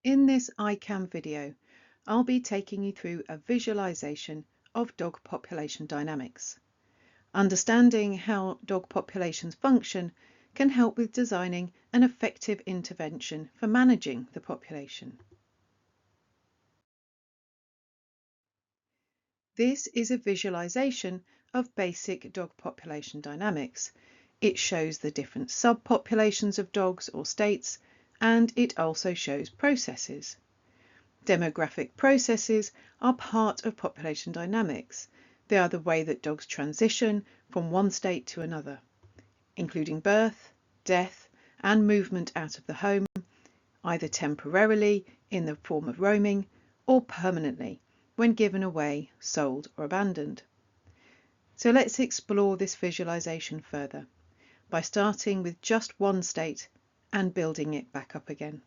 In this ICAM video, I'll be taking you through a visualization of dog population dynamics. Understanding how dog populations function can help with designing an effective intervention for managing the population. This is a visualization of basic dog population dynamics. It shows the different subpopulations of dogs or states, and it also shows processes. Demographic processes are part of population dynamics. They are the way that dogs transition from one state to another, including birth, death, and movement out of the home, either temporarily in the form of roaming or permanently when given away, sold, or abandoned. So let's explore this visualization further by starting with just one state and building it back up again.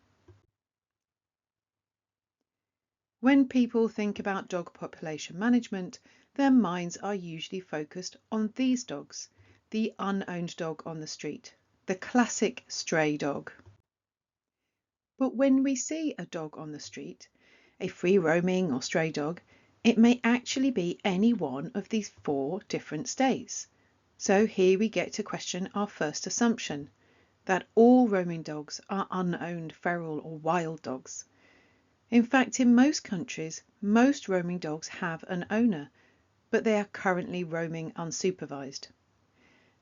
When people think about dog population management, their minds are usually focused on these dogs, the unowned dog on the street, the classic stray dog. But when we see a dog on the street, a free roaming or stray dog, it may actually be any one of these 4 different states. So here we get to question our first assumption, that all roaming dogs are unowned, feral or wild dogs. In fact, in most countries, most roaming dogs have an owner, but they are currently roaming unsupervised.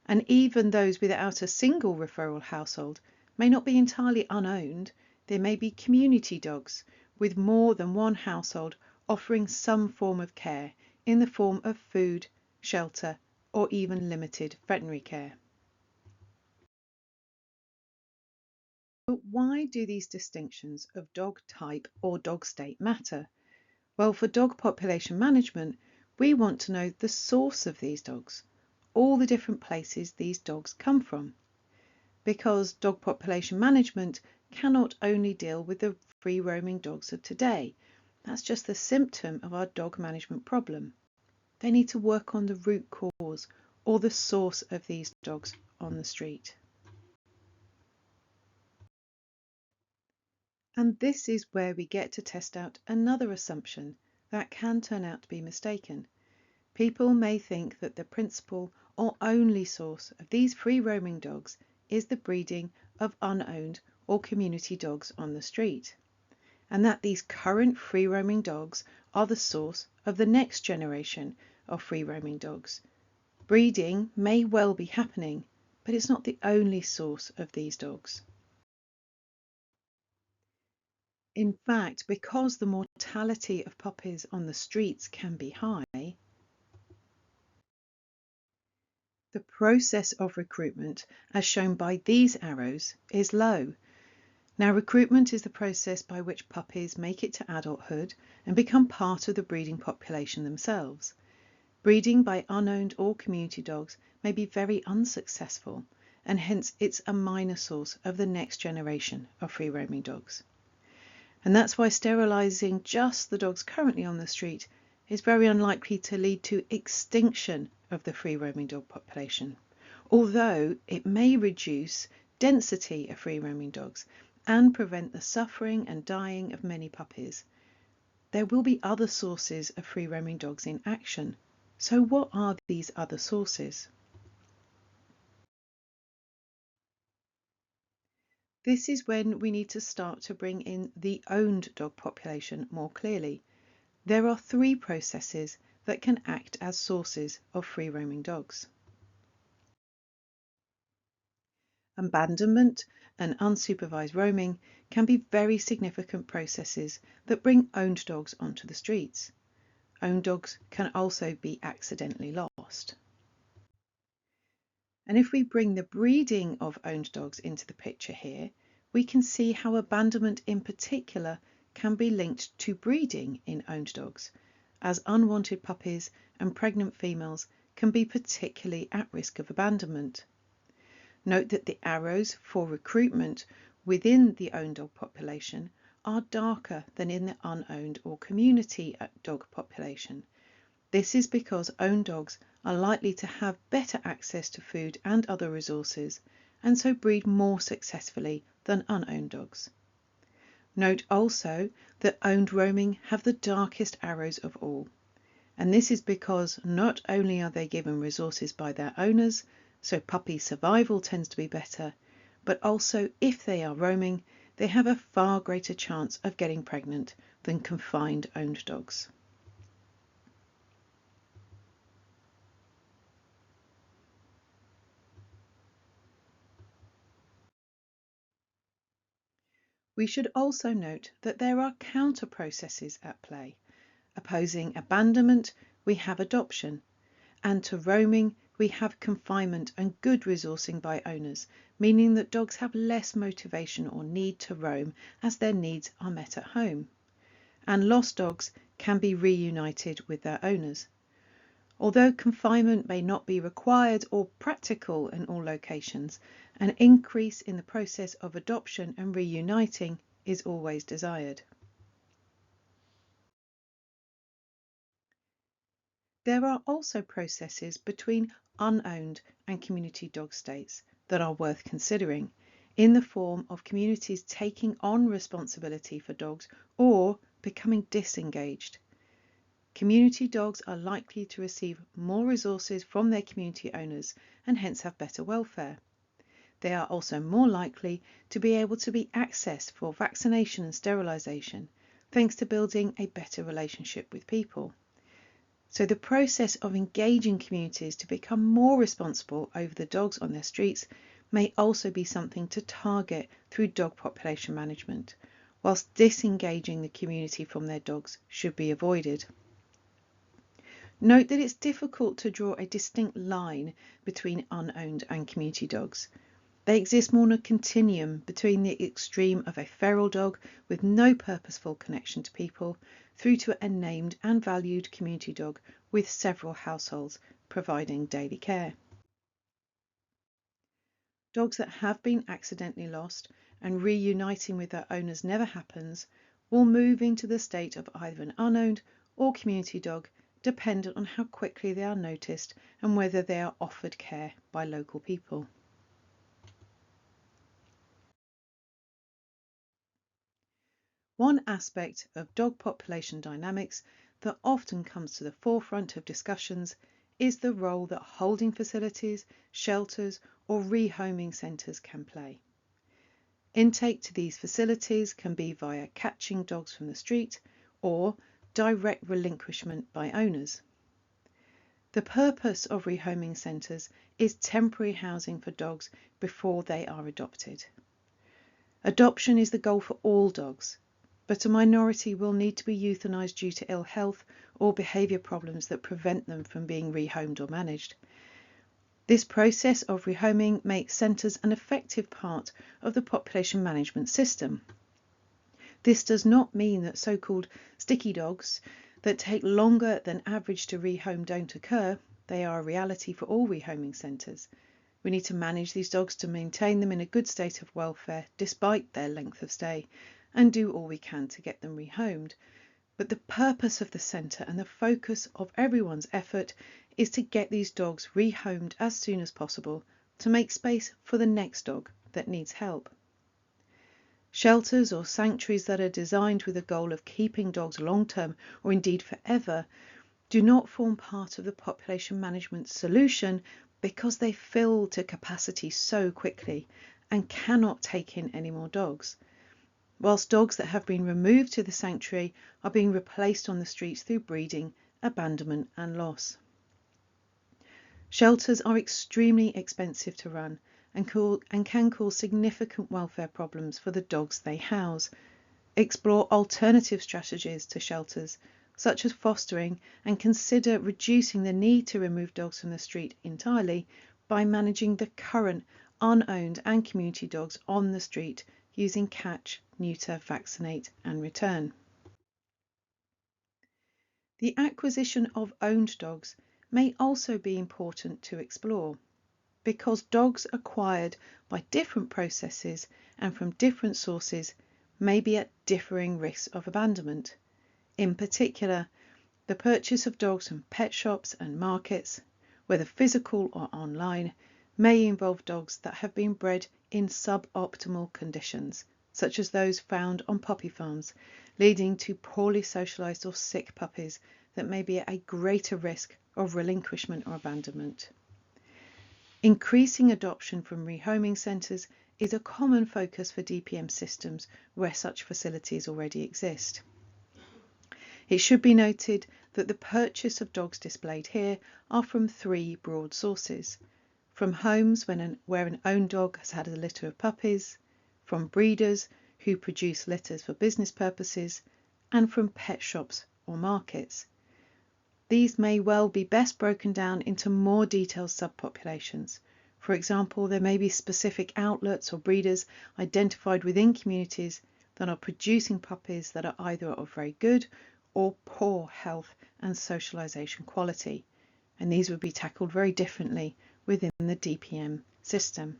And even those without a single referral household may not be entirely unowned. They may be community dogs with more than one household offering some form of care in the form of food, shelter, or even limited veterinary care. But why do these distinctions of dog type or dog state matter? Well, for dog population management, we want to know the source of these dogs, all the different places these dogs come from. Because dog population management cannot only deal with the free roaming dogs of today. That's just the symptom of our dog management problem. They need to work on the root cause or the source of these dogs on the street. And this is where we get to test out another assumption that can turn out to be mistaken. People may think that the principal or only source of these free roaming dogs is the breeding of unowned or community dogs on the street, and that these current free roaming dogs are the source of the next generation of free roaming dogs. Breeding may well be happening, but it's not the only source of these dogs. In fact, because the mortality of puppies on the streets can be high, the process of recruitment, as shown by these arrows, is low. Now, recruitment is the process by which puppies make it to adulthood and become part of the breeding population themselves. Breeding by unowned or community dogs may be very unsuccessful, and hence it's a minor source of the next generation of free roaming dogs. And that's why sterilising just the dogs currently on the street is very unlikely to lead to extinction of the free roaming dog population, although it may reduce density of free roaming dogs and prevent the suffering and dying of many puppies. There will be other sources of free roaming dogs in action. So what are these other sources? This is when we need to start to bring in the owned dog population more clearly. There are 3 processes that can act as sources of free roaming dogs. Abandonment and unsupervised roaming can be very significant processes that bring owned dogs onto the streets. Owned dogs can also be accidentally lost. And if we bring the breeding of owned dogs into the picture here, we can see how abandonment in particular can be linked to breeding in owned dogs, as unwanted puppies and pregnant females can be particularly at risk of abandonment. Note that the arrows for recruitment within the owned dog population are darker than in the unowned or community dog population. This is because owned dogs are likely to have better access to food and other resources, and so breed more successfully than unowned dogs. Note also that owned roaming have the darkest arrows of all. And this is because not only are they given resources by their owners, so puppy survival tends to be better, but also if they are roaming, they have a far greater chance of getting pregnant than confined owned dogs. We should also note that there are counter processes at play. Opposing abandonment, we have adoption, and to roaming, we have confinement and good resourcing by owners, meaning that dogs have less motivation or need to roam as their needs are met at home. And lost dogs can be reunited with their owners. Although confinement may not be required or practical in all locations, an increase in the process of adoption and reuniting is always desired. There are also processes between unowned and community dog states that are worth considering, in the form of communities taking on responsibility for dogs or becoming disengaged. Community dogs are likely to receive more resources from their community owners and hence have better welfare. They are also more likely to be able to be accessed for vaccination and sterilisation, thanks to building a better relationship with people. So the process of engaging communities to become more responsible over the dogs on their streets may also be something to target through dog population management, whilst disengaging the community from their dogs should be avoided. Note that it's difficult to draw a distinct line between unowned and community dogs. They exist more on a continuum between the extreme of a feral dog with no purposeful connection to people through to a named and valued community dog with several households providing daily care. Dogs that have been accidentally lost and reuniting with their owners never happens will move into the state of either an unowned or community dog, dependent on how quickly they are noticed and whether they are offered care by local people. One aspect of dog population dynamics that often comes to the forefront of discussions is the role that holding facilities, shelters or rehoming centres can play. Intake to these facilities can be via catching dogs from the street or direct relinquishment by owners. The purpose of rehoming centres is temporary housing for dogs before they are adopted. Adoption is the goal for all dogs, but a minority will need to be euthanised due to ill health or behaviour problems that prevent them from being rehomed or managed. This process of rehoming makes centres an effective part of the population management system. This does not mean that so-called sticky dogs that take longer than average to rehome don't occur. They are a reality for all rehoming centres. We need to manage these dogs to maintain them in a good state of welfare despite their length of stay and do all we can to get them rehomed. But the purpose of the centre and the focus of everyone's effort is to get these dogs rehomed as soon as possible to make space for the next dog that needs help. Shelters or sanctuaries that are designed with the goal of keeping dogs long-term or indeed forever do not form part of the population management solution because they fill to capacity so quickly and cannot take in any more dogs, whilst dogs that have been removed to the sanctuary are being replaced on the streets through breeding, abandonment and loss. Shelters are extremely expensive to run and can cause significant welfare problems for the dogs they house. Explore alternative strategies to shelters, such as fostering, and consider reducing the need to remove dogs from the street entirely by managing the current unowned and community dogs on the street using catch, neuter, vaccinate and return. The acquisition of owned dogs may also be important to explore, because dogs acquired by different processes and from different sources may be at differing risks of abandonment. In particular, the purchase of dogs from pet shops and markets, whether physical or online, may involve dogs that have been bred in suboptimal conditions, such as those found on puppy farms, leading to poorly socialised or sick puppies that may be at a greater risk of relinquishment or abandonment. Increasing adoption from rehoming centres is a common focus for DPM systems where such facilities already exist. It should be noted that the purchase of dogs displayed here are from three broad sources: from homes where an owned dog has had a litter of puppies, from breeders who produce litters for business purposes, and from pet shops or markets. These may well be best broken down into more detailed subpopulations. For example, there may be specific outlets or breeders identified within communities that are producing puppies that are either of very good or poor health and socialisation quality, and these would be tackled very differently within the DPM system.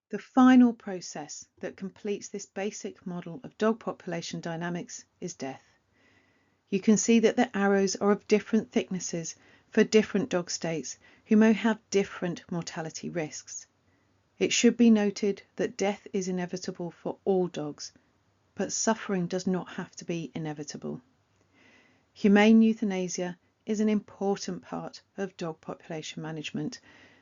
The final process that completes this basic model of dog population dynamics is death. You can see that the arrows are of different thicknesses for different dog states who may have different mortality risks. It should be noted that death is inevitable for all dogs, but suffering does not have to be inevitable. Humane euthanasia is an important part of dog population management,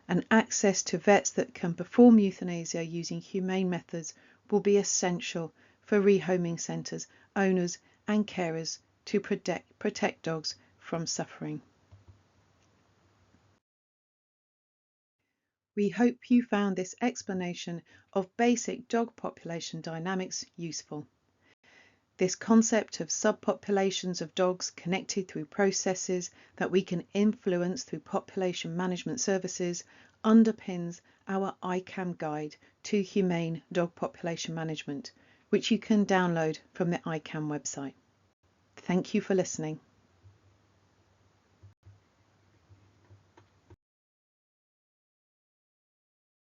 and access to vets that can perform euthanasia using humane methods will be essential for rehoming centres, owners and carers to protect dogs from suffering. We hope you found this explanation of basic dog population dynamics useful. This concept of subpopulations of dogs connected through processes that we can influence through population management services underpins our ICAM guide to humane dog population management, which you can download from the ICAM website. Thank you for listening.